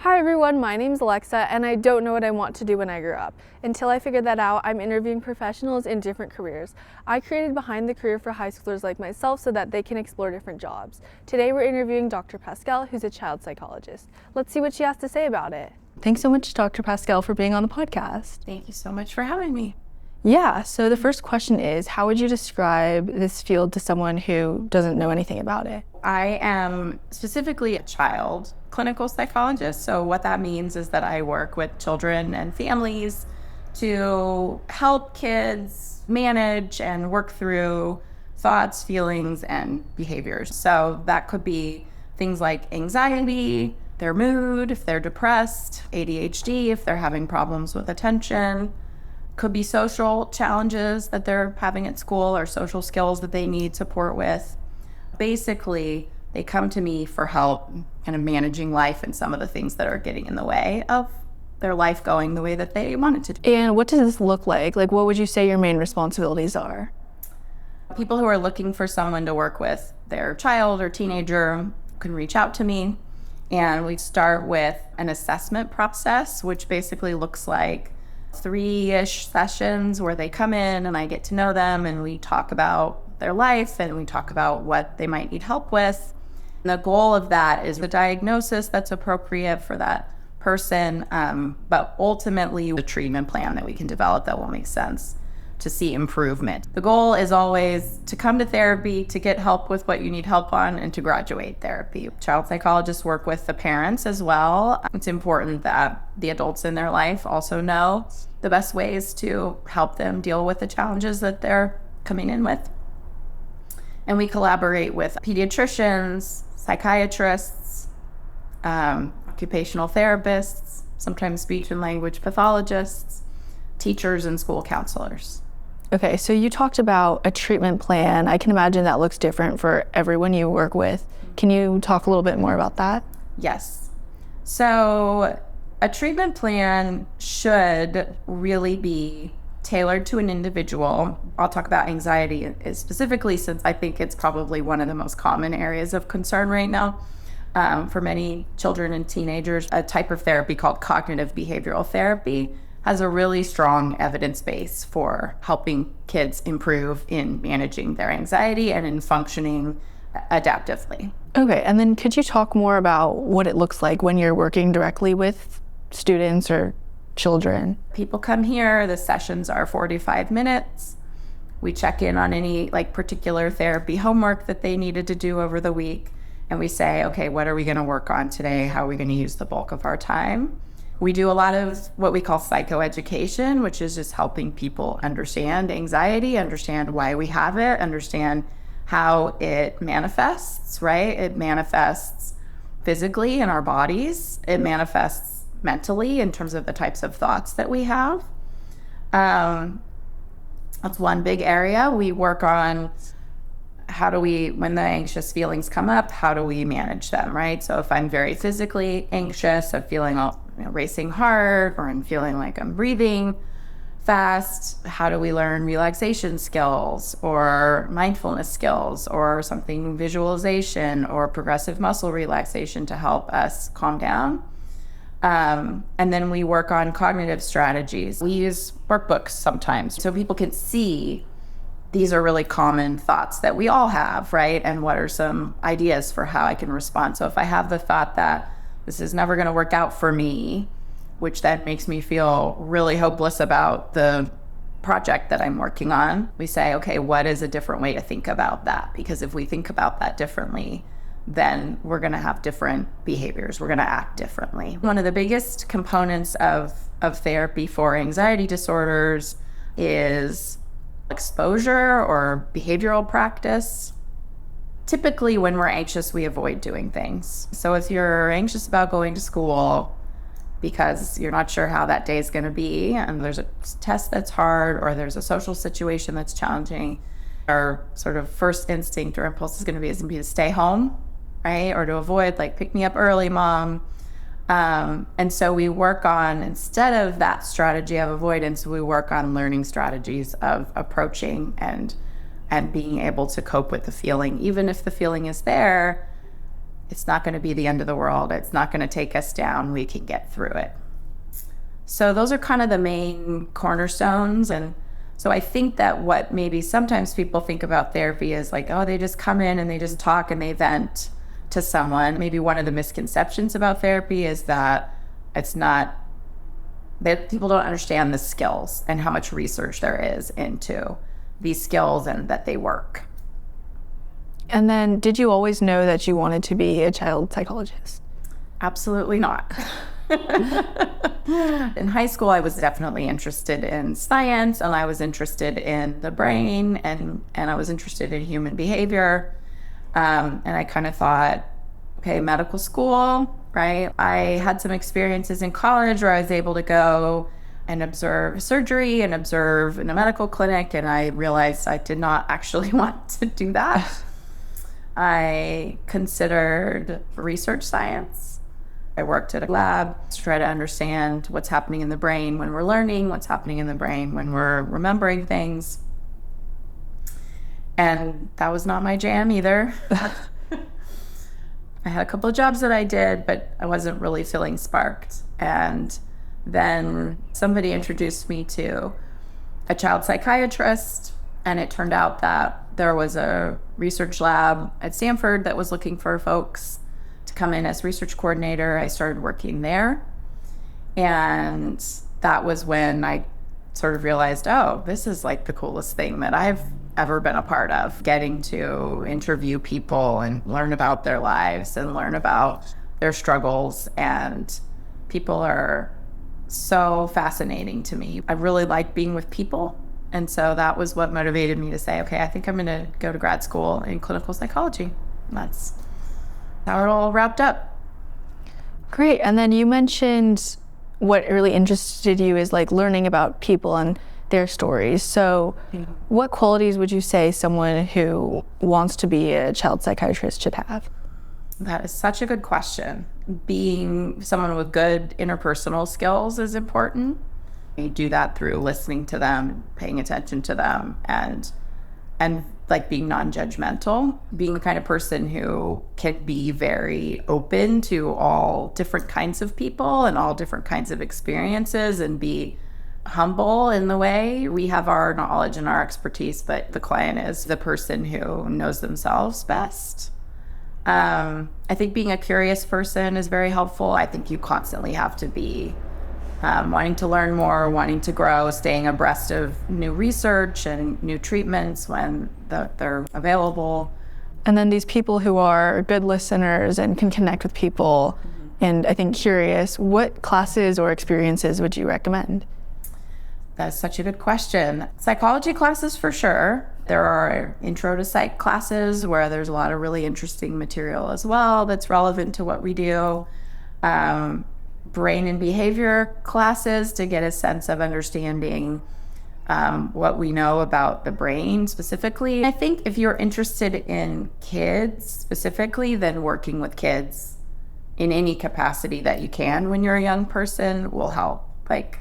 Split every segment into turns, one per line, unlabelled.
Hi everyone, my name's Alexa and I don't know what I want to do when I grow up. Until I figured that out, I'm interviewing professionals in different careers. I created Behind the Career for high schoolers like myself so that they can explore different jobs. Today we're interviewing Dr. Pascale, who's a child psychologist. Let's see what she has to say about it. Thanks so much, Dr. Pascale, for being on the podcast.
Thank you so much for having me.
Yeah, so the first question is, how would you describe this field to someone who doesn't know anything about it?
I am specifically a child clinical psychologist. So what that means is that I work with children and families to help kids manage and work through thoughts, feelings, and behaviors. So that could be things like anxiety, their mood, if they're depressed, ADHD, if they're having problems with attention. Could be social challenges that they're having at school or social skills that they need support with. Basically, they come to me for help kind of managing life and some of the things that are getting in the way of their life going the way that they want it to do.
And what does this look like? Like, what would you say your main responsibilities are?
People who are looking for someone to work with their child or teenager can reach out to me. And we start with an assessment process, which basically looks like 3-ish sessions where they come in and I get to know them and we talk about their life and we talk about what they might need help with. And the goal of that is the diagnosis that's appropriate for that person, but ultimately the treatment plan that we can develop that will make sense to see improvement. The goal is always to come to therapy, to get help with what you need help on, and to graduate therapy. Child psychologists work with the parents as well. It's important that the adults in their life also know the best ways to help them deal with the challenges that they're coming in with. And we collaborate with pediatricians, psychiatrists, occupational therapists, sometimes speech and language pathologists, teachers, and school counselors.
Okay, so you talked about a treatment plan. I can imagine that looks different for everyone you work with. Can you talk a little bit more about that?
Yes. So a treatment plan should really be tailored to an individual. I'll talk about anxiety specifically since I think it's probably one of the most common areas of concern right now for many children and teenagers. A type of therapy called cognitive behavioral therapy has a really strong evidence base for helping kids improve in managing their anxiety and in functioning adaptively.
Okay, and then could you talk more about what it looks like when you're working directly with students or children?
People come here, the sessions are 45 minutes. We check in on any particular therapy homework that they needed to do over the week. And we say, okay, what are we going to work on today? How are we going to use the bulk of our time? We do a lot of what we call psychoeducation, which is just helping people understand anxiety, understand why we have it, understand how it manifests, right? It manifests physically in our bodies. It manifests mentally in terms of the types of thoughts that we have. That's one big area. We work on when the anxious feelings come up, how do we manage them, right? So if I'm very physically anxious, I'm feeling racing heart, or I'm feeling like I'm breathing fast, how do we learn relaxation skills or mindfulness skills or something visualization or progressive muscle relaxation to help us calm down? And then we work on cognitive strategies. We use workbooks sometimes so people can see these are really common thoughts that we all have, right? And what are some ideas for how I can respond? So if I have the thought that this is never going to work out for me, which then makes me feel really hopeless about the project that I'm working on, we say, okay, what is a different way to think about that? Because if we think about that differently, then we're going to have different behaviors. We're going to act differently. One of the biggest components of therapy for anxiety disorders is exposure or behavioral practice. Typically, when we're anxious, we avoid doing things. So if you're anxious about going to school because you're not sure how that day is going to be, and there's a test that's hard, or there's a social situation that's challenging, our sort of first instinct or impulse is going to be to stay home, right? Or to avoid, pick me up early, mom. And so we work on, instead of that strategy of avoidance, we work on learning strategies of approaching and being able to cope with the feeling. Even if the feeling is there, It's not going to be the end of the world. It's not going to take us down. We can get through it. So those are kind of the main cornerstones. And so I think that what maybe sometimes people think about therapy is like, oh, they just come in and they just talk and they vent to someone. Maybe one of the misconceptions about therapy is that it's not, that people don't understand the skills and how much research there is into these skills and that they work.
And then, did you always know that you wanted to be a child psychologist?
Absolutely not. In high school, I was definitely interested in science, and I was interested in the brain, and I was interested in human behavior. And I kind of thought, okay, medical school, right? I had some experiences in college where I was able to go and observe surgery and observe in a medical clinic, and I realized I did not actually want to do that. I considered research science. I worked at a lab to try to understand what's happening in the brain when we're learning, what's happening in the brain when we're remembering things. And that was not my jam either. I had a couple of jobs that I did, but I wasn't really feeling sparked. And then somebody introduced me to a child psychiatrist, and it turned out that there was a research lab at Stanford that was looking for folks to come in as research coordinator. I started working there. And that was when I sort of realized, oh, this is like the coolest thing that I've ever been a part of, getting to interview people and learn about their lives and learn about their struggles. And people are so fascinating to me. I really like being with people. And so that was what motivated me to say, okay, I think I'm going to go to grad school in clinical psychology. And that's how it all wrapped up.
Great. And then you mentioned what really interested you is like learning about people and their stories. So what qualities would you say someone who wants to be a child psychiatrist should have?
That is such a good question. Being someone with good interpersonal skills is important. You do that through listening to them, paying attention to them, and like being non-judgmental, being the kind of person who can be very open to all different kinds of people and all different kinds of experiences, and be humble in the way. We have our knowledge and our expertise, but the client is the person who knows themselves best. I think being a curious person is very helpful. I think you constantly have to be wanting to learn more, wanting to grow, staying abreast of new research and new treatments when they're available.
And then these people who are good listeners and can connect with people, and I think curious, what classes or experiences would you recommend?
That's such a good question. Psychology classes for sure. There are intro to psych classes where there's a lot of really interesting material as well that's relevant to what we do. Brain and behavior classes to get a sense of understanding what we know about the brain specifically. I think if you're interested in kids specifically, then working with kids in any capacity that you can when you're a young person will help. Like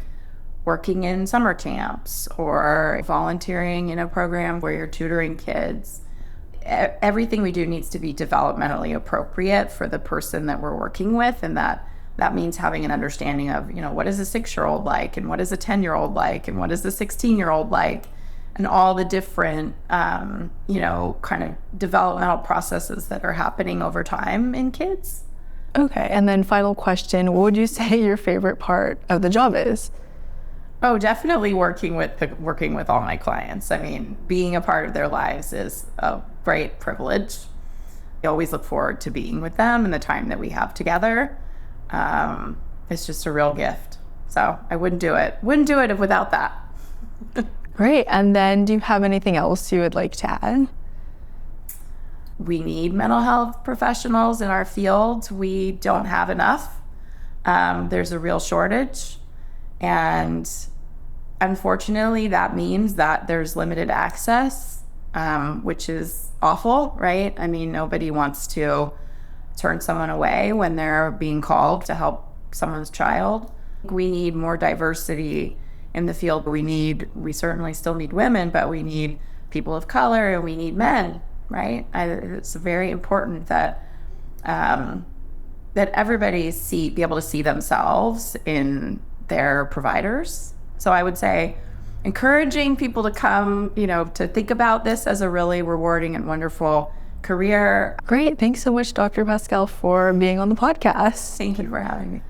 working in summer camps or volunteering in a program where you're tutoring kids. Everything we do needs to be developmentally appropriate for the person that we're working with, and that means having an understanding of, what is a 6-year-old like, and what is a 10-year-old like, and what is the 16-year-old like, and all the different, kind of developmental processes that are happening over time in kids.
Okay, and then final question, what would you say your favorite part of the job is?
Oh, definitely working with all my clients. I mean, being a part of their lives is a great privilege. I always look forward to being with them and the time that we have together. It's just a real gift. So I wouldn't do it without that.
Great. And then do you have anything else you would like to add?
We need mental health professionals in our field. We don't have enough. There's a real shortage. And unfortunately, that means that there's limited access, which is awful, right? I mean, nobody wants to turn someone away when they're being called to help someone's child. We need more diversity in the field. We certainly still need women, but we need people of color and we need men, right? It's very important that that everybody be able to see themselves in their providers. So I would say encouraging people to come, to think about this as a really rewarding and wonderful career.
Great. Thanks so much, Dr. Pascale, for being on the podcast.
Thank you for having me.